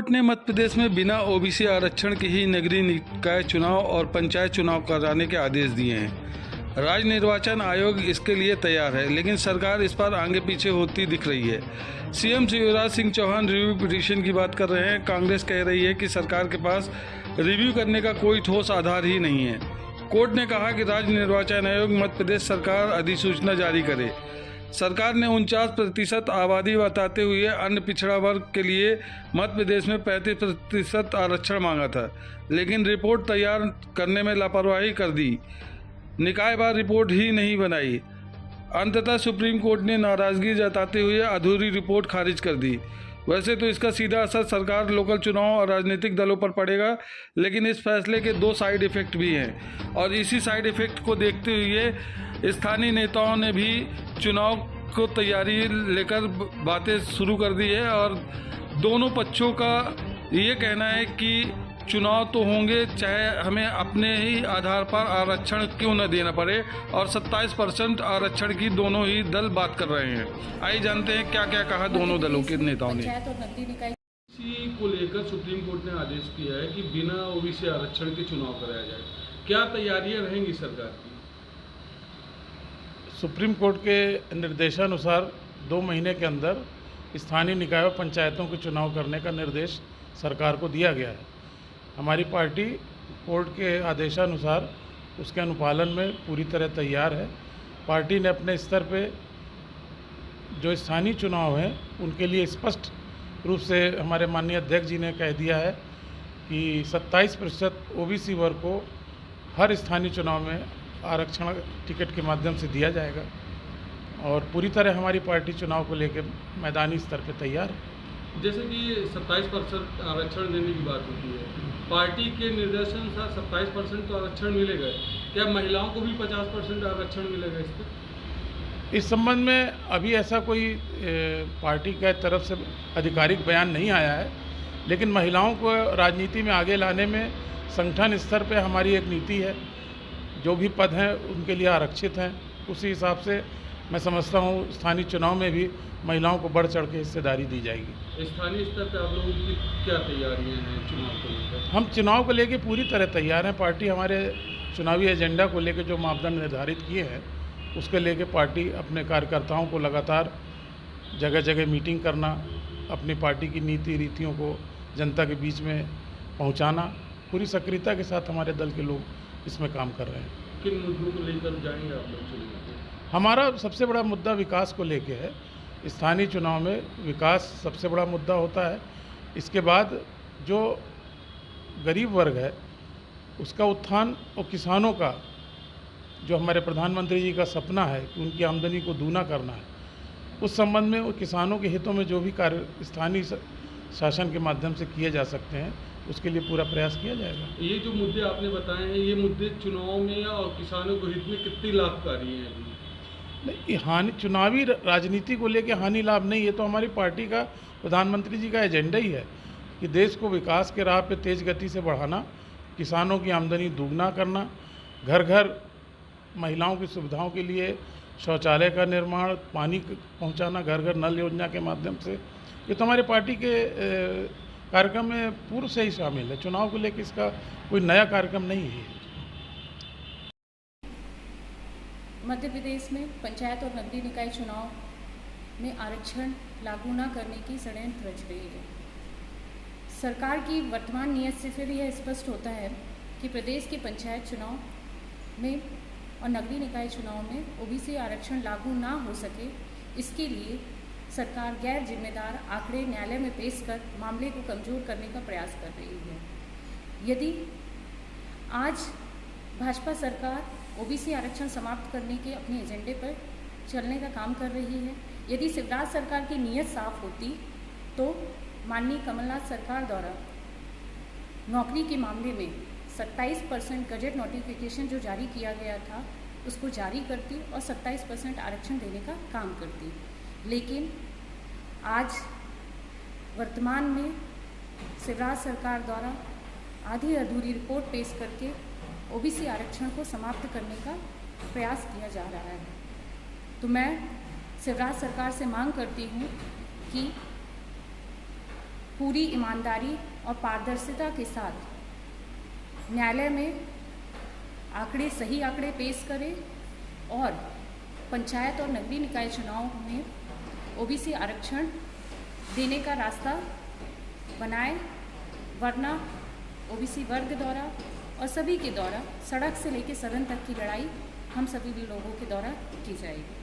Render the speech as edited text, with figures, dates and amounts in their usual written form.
Court ने मध्य प्रदेश में बिना ओबीसी आरक्षण के ही नगरीय निकाय चुनाव और पंचायत चुनाव कराने के आदेश दिए हैं। राज्य निर्वाचन आयोग इसके लिए तैयार है, लेकिन सरकार इस पर आगे पीछे होती दिख रही है। CM Shivraj Singh Chouhan review petition की बात कर रहे हैं। कांग्रेस कह रही है कि सरकार के पास रिव्यू करने का कोई ठोस आधार ही नहीं है। कोर्ट ने कहा कि राज्य निर्वाचन आयोग मध्य प्रदेश सरकार अधिसूचना जारी करे। सरकार ने 49% आबादी बताते हुए अन्य पिछड़ा वर्ग के लिए मध्य प्रदेश में 35% आरक्षण मांगा था, लेकिन रिपोर्ट तैयार करने में लापरवाही कर दी। निकायवार रिपोर्ट ही नहीं बनाई। अंततः सुप्रीम कोर्ट ने नाराजगी जताते हुए अधूरी रिपोर्ट खारिज कर दी। वैसे तो इसका सीधा असर सरकार, लोकल चुनाव और राजनीतिक दलों पर पड़ेगा, लेकिन इस फैसले के 2 साइड इफेक्ट भी हैं और इसी साइड इफेक्ट को देखते हुए स्थानीय नेताओं ने भी चुनाव को तैयारी लेकर बातें शुरू कर दी है और दोनों पक्षों का ये कहना है कि चुनाव तो होंगे, चाहे हमें अपने ही आधार पर आरक्षण क्यों न देना पड़े, और 27% आरक्षण की दोनों ही दल बात कर रहे हैं। आइए जानते हैं क्या क्या कहा दोनों दलों के नेताओं ने। इसी को लेकर सुप्रीम कोर्ट ने आदेश किया है कि बिना ओबीसी आरक्षण के चुनाव कराया जाए। क्या तैयारियां रहेंगी सरकार की? सुप्रीम कोर्ट के निर्देशानुसार 2 महीने के अंदर स्थानीय निकायों पंचायतों के चुनाव करने का निर्देश सरकार को दिया गया है। हमारी पार्टी कोर्ट के आदेशानुसार उसके अनुपालन में पूरी तरह तैयार है। पार्टी ने अपने स्तर पे जो स्थानीय चुनाव हैं उनके लिए स्पष्ट रूप से हमारे माननीय अध्यक्ष जी ने कह दिया है कि 27% ओबीसी वर्ग को हर स्थानीय चुनाव में आरक्षण टिकट के माध्यम से दिया जाएगा और पूरी तरह हमारी पार्टी चुनाव को लेकर मैदानी स्तर पे तैयार है। जैसे कि 27% आरक्षण देने की बात होती है, पार्टी के निर्देशानुसार 27% तो आरक्षण मिलेगा, क्या महिलाओं को भी 50% आरक्षण मिलेगा इस पर? इस संबंध में अभी ऐसा कोई पार्टी के तरफ से आधिकारिक बयान नहीं आया है, लेकिन महिलाओं को राजनीति में आगे लाने में संगठन स्तर पे हमारी एक नीति है। जो भी पद हैं उनके लिए आरक्षित हैं। उसी हिसाब से मैं समझता हूँ स्थानीय चुनाव में भी महिलाओं को बढ़ चढ़ के हिस्सेदारी दी जाएगी। स्थानीय स्तर पर आप लोगों की क्या तैयारियां हैं चुनाव को लेकर? हम चुनाव को लेकर पूरी तरह तैयार हैं। पार्टी हमारे चुनावी एजेंडा को लेकर जो मापदंड निर्धारित किए हैं उसके लेकर पार्टी अपने कार्यकर्ताओं को लगातार जगह जगह मीटिंग करना, अपनी पार्टी की नीति रीतियों को जनता के बीच में पहुँचाना, पूरी सक्रियता के साथ हमारे दल के लोग इसमें काम कर रहे हैं। किन मुद्दों को लेकर जाएंगे आप लोग चुनाव? हमारा सबसे बड़ा मुद्दा विकास को लेके है। स्थानीय चुनाव में विकास सबसे बड़ा मुद्दा होता है। इसके बाद जो गरीब वर्ग है उसका उत्थान और किसानों का जो हमारे प्रधानमंत्री जी का सपना है कि उनकी आमदनी को दूना करना है, उस संबंध में वो किसानों के हितों में जो भी कार्य स्थानीय शासन के माध्यम से किए जा सकते हैं उसके लिए पूरा प्रयास किया जाएगा। ये जो मुद्दे आपने बताए हैं, ये मुद्दे चुनाव में और किसानों के हित में कितनी लाभकारी हैं? नहीं, हानि चुनावी राजनीति को लेकर हानि लाभ नहीं, ये तो हमारी पार्टी का, प्रधानमंत्री जी का एजेंडा ही है कि देश को विकास के राह पे तेज़ गति से बढ़ाना, किसानों की आमदनी दोगुना करना, घर घर महिलाओं की सुविधाओं के लिए शौचालय का निर्माण, पानी पहुंचाना घर घर नल योजना के माध्यम से। ये तो हमारी पार्टी के कार्यक्रम में पूर्व से ही शामिल है। चुनाव को लेकर इसका कोई नया कार्यक्रम नहीं है। मध्य प्रदेश में पंचायत और नगरीय निकाय चुनाव में आरक्षण लागू न करने की षड्यंत्र रच रही है। सरकार की वर्तमान नीयत से फिर यह स्पष्ट होता है कि प्रदेश के पंचायत चुनाव में और नगरीय निकाय चुनाव में ओबीसी आरक्षण लागू ना हो सके, इसके लिए सरकार गैर जिम्मेदार आंकड़े न्यायालय में पेश कर मामले को कमज़ोर करने का प्रयास कर रही है। यदि आज भाजपा सरकार ओबीसी आरक्षण समाप्त करने के अपने एजेंडे पर चलने का काम कर रही है, यदि शिवराज सरकार की नीयत साफ होती तो माननीय कमलनाथ सरकार द्वारा नौकरी के मामले में 27% गजट नोटिफिकेशन जो जारी किया गया था उसको जारी करती और 27% आरक्षण देने का काम करती। लेकिन आज वर्तमान में शिवराज सरकार द्वारा आधी अधूरी रिपोर्ट पेश करके ओबीसी आरक्षण को समाप्त करने का प्रयास किया जा रहा है। तो मैं शिवराज सरकार से मांग करती हूँ कि पूरी ईमानदारी और पारदर्शिता के साथ न्यायालय में सही आंकड़े पेश करें और पंचायत और नगरीय निकाय चुनाव में ओबीसी आरक्षण देने का रास्ता बनाए, वरना ओबीसी वर्ग द्वारा और सभी के द्वारा सड़क से लेकर सदन तक की लड़ाई हम सभी लोगों के द्वारा की जाएगी।